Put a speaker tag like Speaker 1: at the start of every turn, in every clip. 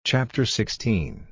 Speaker 1: Chapter 16.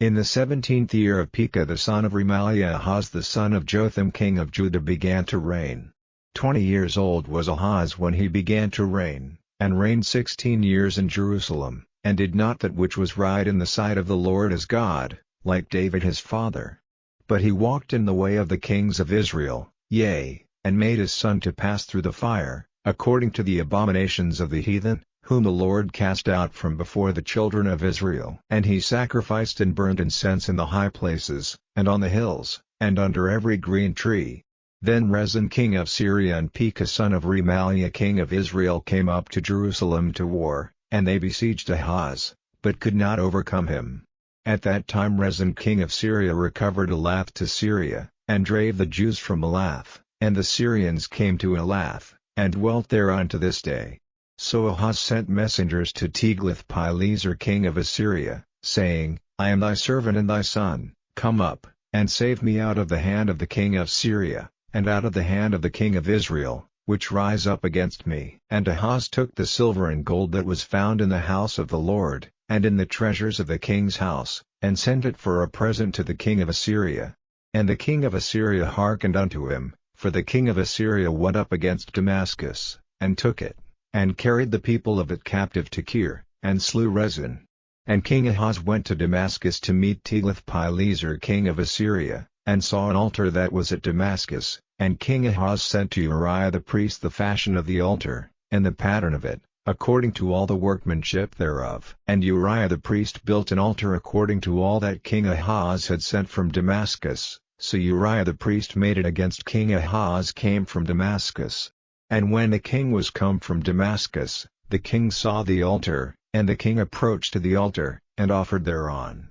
Speaker 1: In the 17th year of Pekah the son of Remaliah, Ahaz the son of Jotham king of Judah began to reign. 20 years old was Ahaz when he began to reign, and reigned 16 years in Jerusalem, and did not that which was right in the sight of the Lord his God, like David his father. But he walked in the way of the kings of Israel, yea, and made his son to pass through the fire, according to the abominations of the heathen, whom the Lord cast out from before the children of Israel. And he sacrificed and burned incense in the high places, and on the hills, and under every green tree. Then Rezin king of Syria and Pekah son of Remaliah king of Israel came up to Jerusalem to war, and they besieged Ahaz, but could not overcome him. At that time Rezin king of Syria recovered Elath to Syria, and drave the Jews from Elath, and the Syrians came to Elath, and dwelt there unto this day. So Ahaz sent messengers to Tiglath-Pileser king of Assyria, saying, I am thy servant and thy son, come up, and save me out of the hand of the king of Syria, and out of the hand of the king of Israel, which rise up against me. And Ahaz took the silver and gold that was found in the house of the Lord, and in the treasures of the king's house, and sent it for a present to the king of Assyria. And the king of Assyria hearkened unto him, for the king of Assyria went up against Damascus, and took it, and carried the people of it captive to Kir, and slew Rezin. And King Ahaz went to Damascus to meet Tiglath-Pileser king of Assyria, and saw an altar that was at Damascus, and King Ahaz sent to Uriah the priest the fashion of the altar, and the pattern of it, according to all the workmanship thereof. And Uriah the priest built an altar according to all that King Ahaz had sent from Damascus, so Uriah the priest made it against King Ahaz came from Damascus. And when the king was come from Damascus, the king saw the altar, and the king approached to the altar, and offered thereon.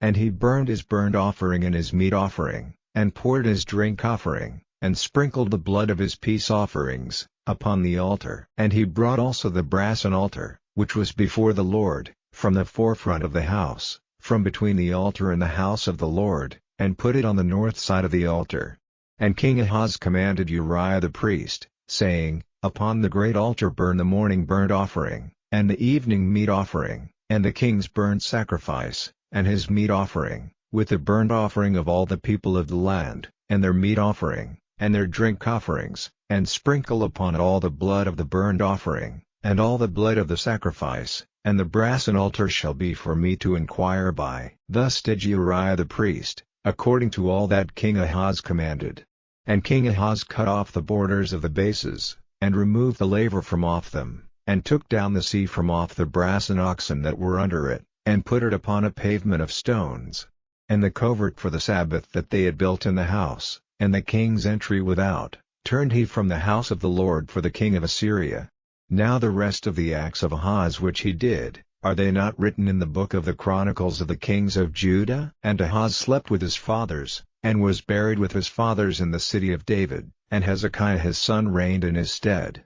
Speaker 1: And he burned his burnt offering and his meat offering, and poured his drink offering, and sprinkled the blood of his peace offerings, upon the altar. And he brought also the brasen altar, which was before the Lord, from the forefront of the house, from between the altar and the house of the Lord, and put it on the north side of the altar. And King Ahaz commanded Uriah the priest, saying, Upon the great altar burn the morning burnt offering, and the evening meat offering, and the king's burnt sacrifice, and his meat offering, with the burnt offering of all the people of the land, and their meat offering, and their drink offerings, and sprinkle upon it all the blood of the burnt offering, and all the blood of the sacrifice, and the brasen altar shall be for me to inquire by. Thus did Uriah the priest, according to all that King Ahaz commanded. And King Ahaz cut off the borders of the bases, and removed the laver from off them, and took down the sea from off the brasen oxen that were under it, and put it upon a pavement of stones. And the covert for the Sabbath that they had built in the house, and the king's entry without, turned he from the house of the Lord for the king of Assyria. Now the rest of the acts of Ahaz which he did, are they not written in the book of the Chronicles of the kings of Judah? And Ahaz slept with his fathers, and was buried with his fathers in the city of David, and Hezekiah his son reigned in his stead.